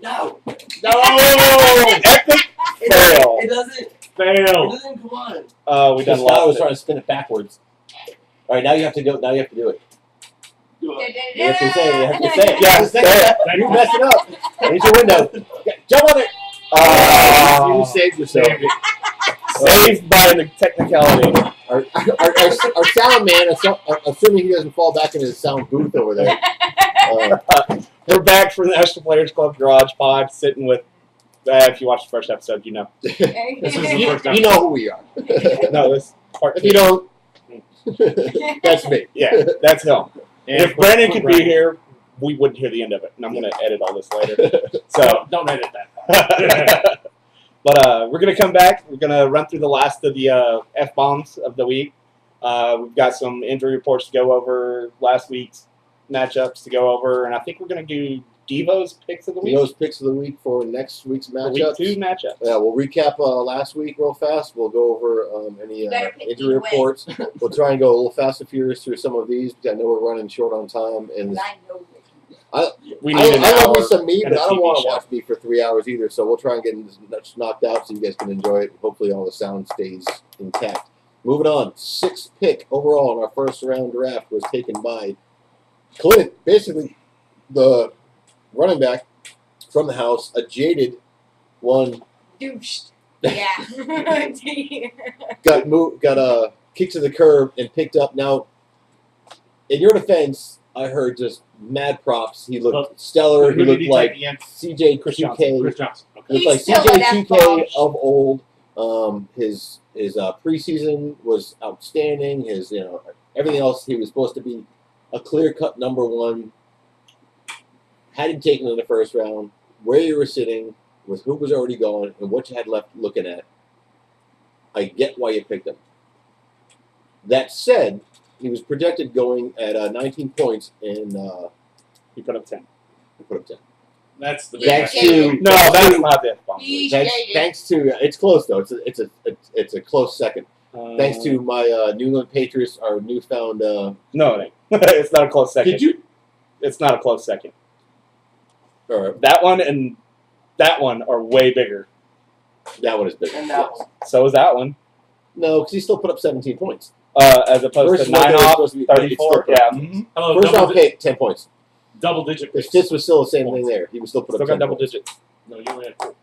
No. Epic fail. It doesn't. Fail. It doesn't come on. We done Because now I was lost trying it. to spin it backwards. All right, now you have to go. Now you have to do it. Do it. You have to say it. You have to say it. Yeah, Say say it. You messed it up. Here's your window. Jump on it. You saved yourself. Saved it. Saved by the technicality. Our sound man, assuming he doesn't fall back into his sound booth over there. We're back from the National Players Club Garage Pod, sitting with. If you watched the first episode, you know. This is the first time. You know who we are. No, this part If two. you don't, that's me. Yeah, that's him. And If Brandon could be Brandon. here, we wouldn't hear the end of it, and I'm going to edit all this later. So, Don't edit that. but we're going to come back. We're going to run through the last of the F-bombs of the week. We've got some injury reports to go over, last week's matchups to go over, and I think we're going to do Devo's picks of the week. Devo's picks of the week for next week's For matchups. week 2 matchups. Yeah, we'll recap last week real fast. We'll go over any better pick injury me reports. We'll try and go a little fast and furious through some of these because I know we're running short on time. And I know. We need an I love hour me some me, and but a I don't TV want to show. watch me for 3 hours either. So we'll try and get as much knocked out so you guys can enjoy it. Hopefully all the sound stays intact. Moving on, 6th pick overall in our first round draft was taken by Clint, basically the running back from the house, a jaded one. Douched. Yeah. got kicked to the curb and picked up. Now, in your defense, I heard just mad props. He looked stellar. He Who did looked he like take against? CJ Chris 2K. Chris Johnson. Okay. Looked like He's still CJ an 2K F-bomb. of old. His preseason was outstanding. His everything else he was supposed to be a clear cut number one. Had him taken in the first round, where you were sitting, with who was already gone, and what you had left looking at. I get why you picked him. That said, he was projected going at 19 points, and He put up 10. he put up 10. That's the Thanks big to No, that's not the F-bomb. He's thanks, jaded. thanks to it's close though. It's a close second. Thanks to my New England Patriots, our newfound. No, it ain't. It's not a close second. Did you? It's not a close second. Or That one and that one are way bigger. that one is big. And that one. So is that one. No, because he still put up 17 points. As opposed Versus to what 9 they were off, supposed to be- it's 34. still- Yeah. Mm-hmm. Hello, First round pick, 10 points. double digit His picks. fifth was still the same thing there. He was still put Still up got 10 double points. digits. No, you only had 4.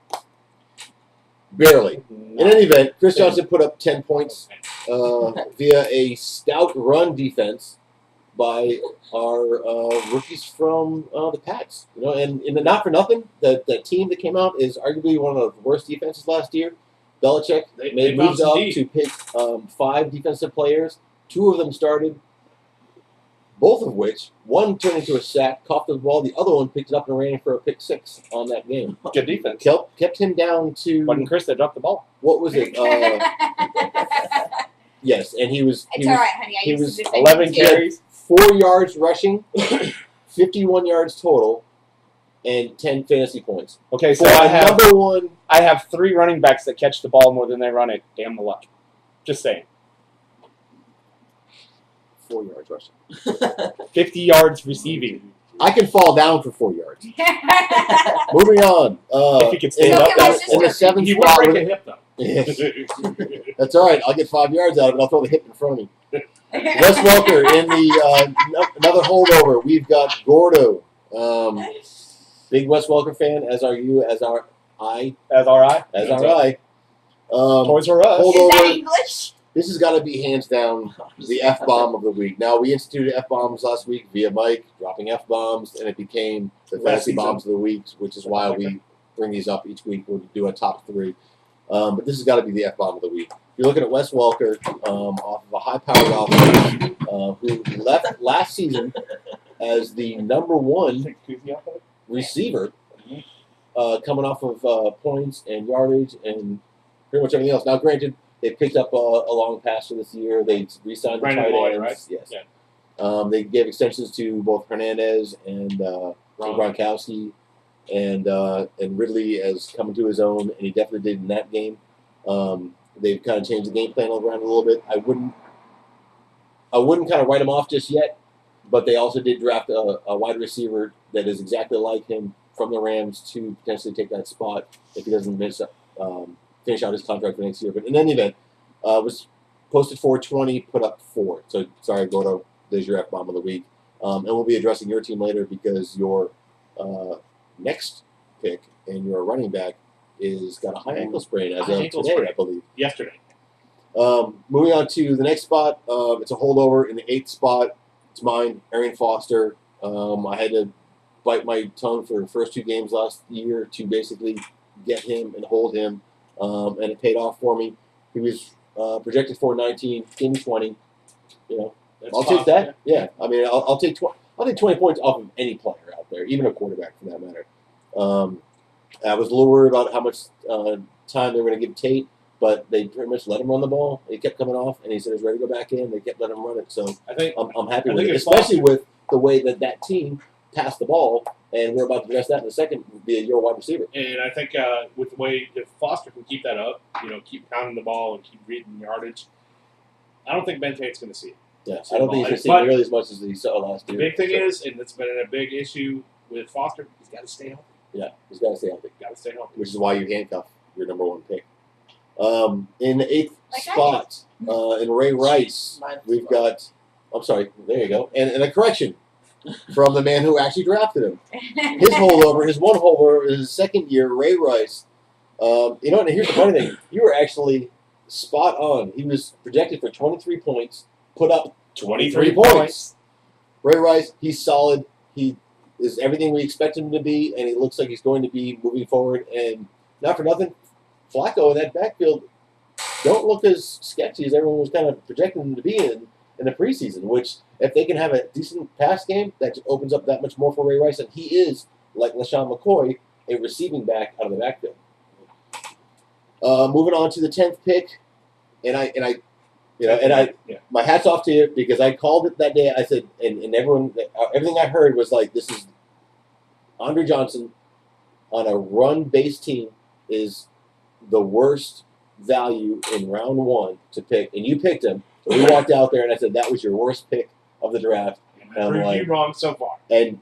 Barely. No. In any event, Chris Johnson put up 10 points via a stout run defense by our rookies from the Pats. And not for nothing, that team that came out is arguably one of the worst defenses last year. Belichick They made found moves some up D. to pick 5 defensive players. 2 of them started, both of which, one turned into a sack, coughed the ball, the other one picked it up and ran for a pick 6 on that game. Good defense. Kept him down to, Wasn't Chris that dropped the ball? what was it? Yes, and he was It's all right, honey. I he used was to defend 11 you too. carries. 4 yards rushing, 51 yards total, and 10 fantasy points. Okay, so For I a have number one, 3 running backs that catch the ball more than they run it. Damn the luck. Just saying. 4 yards rushing. 50 yards receiving. I can fall down for 4 yards. Moving on. If he could stand So up, can my that in the sister- 7th He would spot. break a hip, though. Yes, that's all right. I'll get 5 yards out of it. I'll throw the hip in front of me. Wes Welker in the another holdover. We've got Gordo. Big Wes Welker fan, as are you, as are I, As our eye. as are I. Toys R Us. Hold Is that over. English? This has got to be hands down the F-bomb of the week. Now, we instituted F-bombs last week via Mike, dropping F-bombs, and it became the Last fantasy season. bombs of the week, which is why we bring these up each week. We'll do a top 3. But this has got to be the F-bomb of the week. You're looking at Wes Welker off of a high-powered offense who left last season as the number 1 receiver coming off of points and yardage and pretty much everything else. Now, granted, they picked up a long passer this year. They re-signed the Brandon tight Lloyd, ends. right? Yes. Yeah. They gave extensions to both Hernandez and Gronkowski, and Ridley has come into his own, and he definitely did in that game. They've kind of changed the game plan around a little bit. I wouldn't kind of write him off just yet, but they also did draft a wide receiver that is exactly like him from the Rams to potentially take that spot if he doesn't finish out his contract for next year. But in any event, was posted 420, put up 4. So sorry, Gordo, there's your F-bomb of the week. And we'll be addressing your team later because your next pick and your running back is got a high ankle sprain as of today, I believe. Yesterday. Moving on to the next spot, it's a holdover in the 8th spot. It's mine, Arian Foster. I had to bite my tongue for the first 2 games last year to basically get him and hold him, and it paid off for me. He was projected for 19, gave me 20. You know, I'll take that. Yeah, I mean, I'll take 20. I'll take 20 points off of any player out there, even a quarterback for that matter. I was a little worried about how much time they were going to give Tate, but they pretty much let him run the ball. He kept coming off, and he said he was ready to go back in. They kept letting him run it, so I think I'm happy with it, especially with the way that team passed the ball, and we're about to address that in a second via your wide receiver. And I think with the way if Foster can keep that up, keep pounding the ball and keep reading yardage, I don't think Ben Tate's going to see it. Yeah, I don't think he's going to see it nearly as much as he saw last year. The big thing is, and it's been a big issue with Foster, he's got to stay healthy. Yeah, he's got to stay healthy. Got to stay healthy. Which is why you handcuff your number 1 pick. In the 8th spot, in Ray Rice, we've got. I'm sorry. There you go. And a correction from the man who actually drafted him. His holdover, his one holdover, in his second year, Ray Rice. And here's the funny thing: you were actually spot on. He was projected for 23 points, put up 23 points. Ray Rice, he's solid. He is everything we expect him to be, and he looks like he's going to be moving forward. And not for nothing, Flacco in that backfield don't look as sketchy as everyone was kind of projecting them to be in the preseason, which if they can have a decent pass game, that just opens up that much more for Ray Rice. And he is, like LaShawn McCoy, a receiving back out of the backfield. Moving on to the 10th pick, my hat's off to you because I called it that day. I said, and everything I heard was like, this is Andre Johnson on a run-based team is the worst value in round 1 to pick, and you picked him. So we walked out there, and I said that was your worst pick of the draft. And I proved you wrong so far. And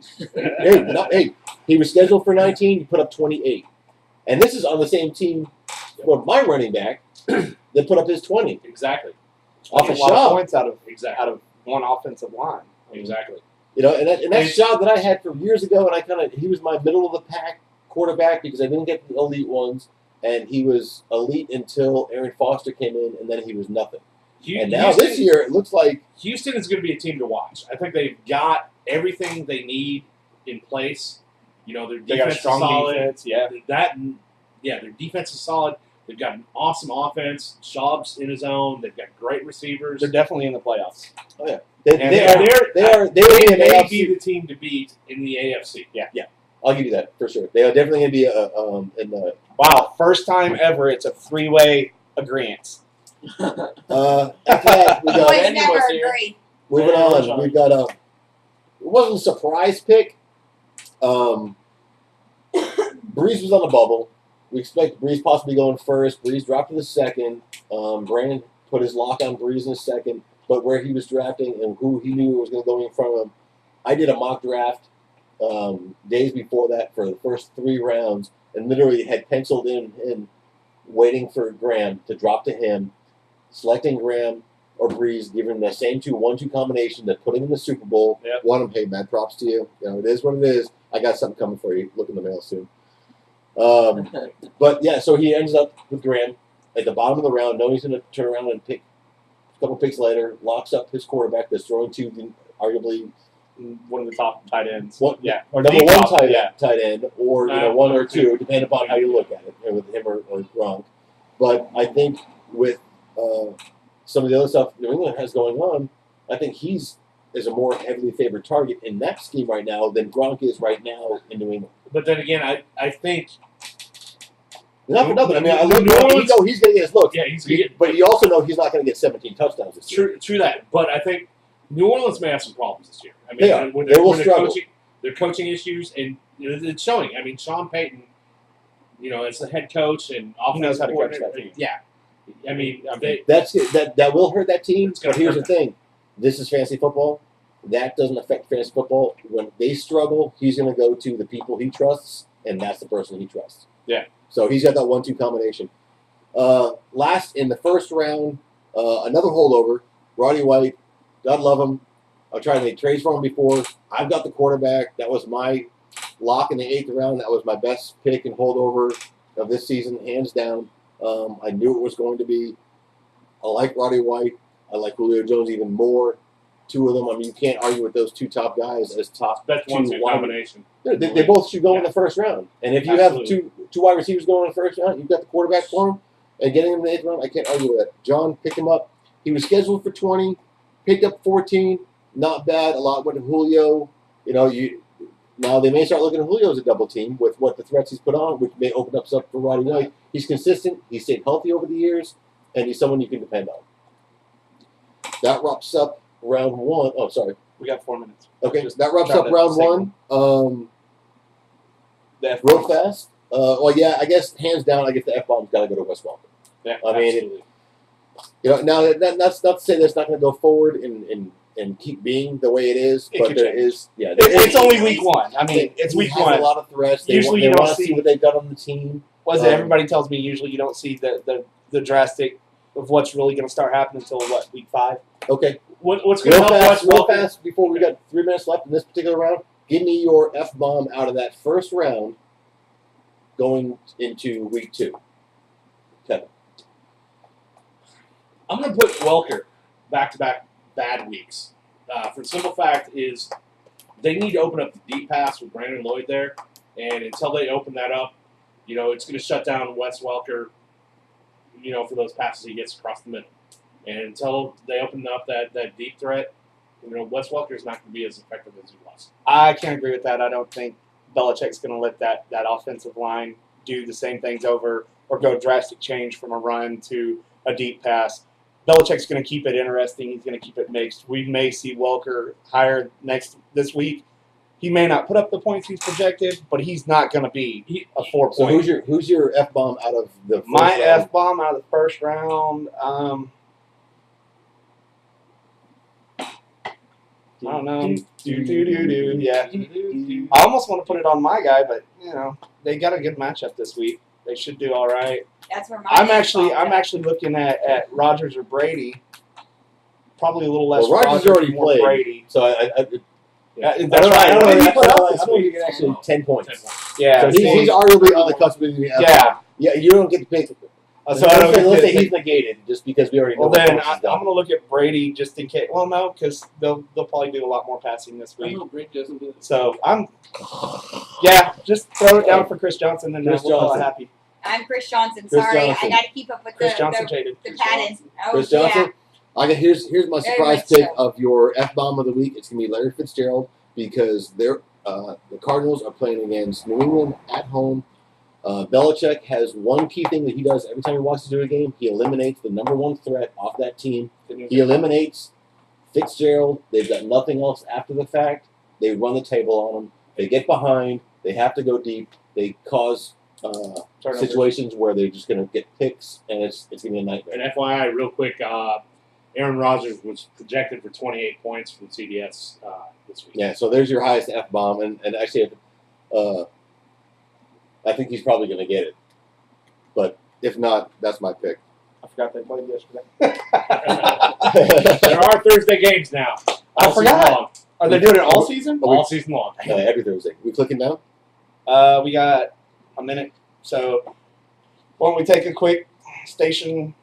he was scheduled for 19. He put up 28, and this is on the same team for my running back that put up his 20. Exactly. Off a lot of points out of one offensive line. Exactly. And that job that I had from years ago, and he was my middle of the pack quarterback because I didn't get the elite ones, and he was elite until Arian Foster came in, and then he was nothing. And now this year, it looks like Houston is going to be a team to watch. I think they've got everything they need in place. Their defense is solid. Defense, yeah. Their defense is solid. They've got an awesome offense. Schaub's in his own. They've got great receivers. They're definitely in the playoffs. Oh yeah, they may be the team to beat in the AFC. Yeah. I'll give you that for sure. They are definitely going to be in the. Wow, first time ever it's a 3-way agreement. After that, we got Boys never agree. moving on. We've got it wasn't a surprise pick. Breeze was on the bubble. We expect Breeze possibly going first. Breeze dropped to the second. Brandon put his lock on Breeze in the second, but where he was drafting and who he knew was going to go in front of him. I did a mock draft days before that for the first 3 rounds and literally had penciled in waiting for Graham to drop to him, selecting Graham or Breeze, giving him the same 1-2 combination that put him in the Super Bowl. Yep. Won him. Hey, man, props to you. It is what it is. I got something coming for you. Look in the mail soon. But yeah, so he ends up with Graham at the bottom of the round, knowing he's going to turn around and pick a couple picks later, locks up his quarterback that's throwing to arguably one of the top tight ends. Or the number 1 top, tight end, or 1 or 2, depending upon how you look at it, with him or Gronk. But I think with some of the other stuff New England has going on, I think he's is a more heavily favored target in that scheme right now than Gronk is right now in New England. But then again, I think not for nothing. I mean, I look. We know he's going to get his looks. Yeah, he's going to get. But you also know he's not going to get 17 touchdowns this year. True that. But I think New Orleans may have some problems this year. I mean, They are. They will struggle. Their coaching issues, and it's showing. I mean, Sean Payton, as the head coach and He knows how to coach that team. Yeah. I mean, that will hurt that team. It's gonna But here's hurt the thing: this is fantasy football. That doesn't affect fantasy football. When they struggle, he's going to go to the people he trusts, and that's the person he trusts. Yeah. So he's got that 1-2 combination. Last in the first round, another holdover, Roddy White. God love him. I tried to make trades for him before. I've got the quarterback. That was my lock in the 8th round. That was my best pick and holdover of this season, hands down. I knew it was going to be. I like Roddy White. I like Julio Jones even more. Two of them. I mean, you can't argue with those two top guys as top That's 1-2 combination. They both should go in the first round. And if you Absolutely. have two wide receivers going in the first round, you've got the quarterback for him. And getting him in the 8th round, I can't argue with that. John picked him up. He was scheduled for 20, picked up 14. Not bad. A lot went to Julio. Now they may start looking at Julio as a double team with what the threats he's put on, which may open up stuff for Roddy White. He's consistent. He's stayed healthy over the years, and he's someone you can depend on. That wraps up round 1. Oh, sorry. We got 4 minutes. Okay, Just that wraps trying up to round save 1. The F Real fast. I guess hands down, I guess the F-bomb's got to go to Wes Welker. Yeah, I mean, absolutely. Now that's not to say that's not going to go forward and keep being the way it is, It but could there change. is, yeah. It's only week 1. I mean, it's he week has 1. a lot of threats. They Usually they you don't want to see see- what they've got on the team. Everybody tells me usually you don't see the drastic of what's really going to start happening until week 5. Okay, What's going to real help fast, Wes Welker? before we got 3 minutes left in this particular round. Give me your F-bomb out of that first round going into week 2. Kevin. I'm going to put Welker back-to-back bad weeks. For the simple fact is they need to open up the deep pass with Brandon Lloyd there, and until they open that up, it's going to shut down Wes Welker, for those passes he gets across the middle. And until they open up that deep threat, Wes Welker is not going to be as effective as he was. I can't agree with that. I don't think Belichick's going to let that offensive line do the same things over or go drastic change from a run to a deep pass. Belichick's going to keep it interesting. He's going to keep it mixed. We may see Welker higher this week. He may not put up the points he's projected, but he's not going to be a 4-point. So who's your F-bomb out of the first My round? F-bomb out of the first round? I don't know. Yeah. I almost want to put it on my guy, but they got a good matchup this week. They should do all right. That's where my I'm actually looking at Rodgers or Brady. Probably a little less. Well, Rodgers already more played. Brady. So That's I right. don't know. I don't know if he I put up don't this know if week. he can actually 10 points. Yeah. So he's arguably on the cusp of being the Yeah. Yeah, you don't get to pick. So I don't let's say get he's negated just because we already know. Well, what then coach has I'm done. going to look at Brady just in case. Well, no, because they'll probably do a lot more passing this week. So just throw it down for Chris Johnson, and Chris we'll call it Johnson. happy. I'm Chris Johnson. Chris Sorry, Johnson. I got to keep up with Chris the Johnson traded. pattern. Oh, Chris Johnson. Here's my Very surprise much pick so. of your F-bomb of the week. It's going to be Larry Fitzgerald because the Cardinals are playing against New England at home. Belichick has one key thing that he does every time he walks into a game. He eliminates the number one threat off that team. He eliminates Fitzgerald. They've got nothing else after the fact. They run the table on them. They get behind. They have to go deep. They cause situations where they're just going to get picks, and it's going to be a nightmare. And FYI, real quick, Aaron Rodgers was projected for 28 points for the CDS this week. Yeah, so there's your highest F-bomb, and actually, I think he's probably going to get it. But if not, that's my pick. I forgot they played yesterday. There are Thursday games now. I All season forgot. long. Are they doing it all season? All season long. Every Thursday. We clicking now? We got a minute, so why don't we take a quick station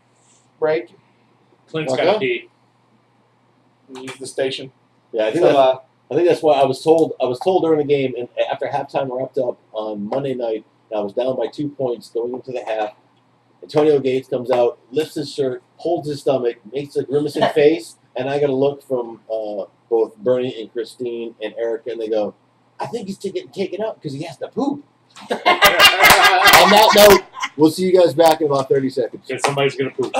break Clint's Okay. got to pee. and use the station? Yeah, I think that's what I was told. I was told during the game, and after halftime wrapped up on Monday night, and I was down by 2 points going into the half. Antonio Gates comes out, lifts his shirt, holds his stomach, makes a grimacing face, and I got a look from both Bernie and Christine and Erica, and they go, "I think he's getting taken out because he has to poop." On that note, we'll see you guys back in about 30 seconds. Because somebody's going to poop.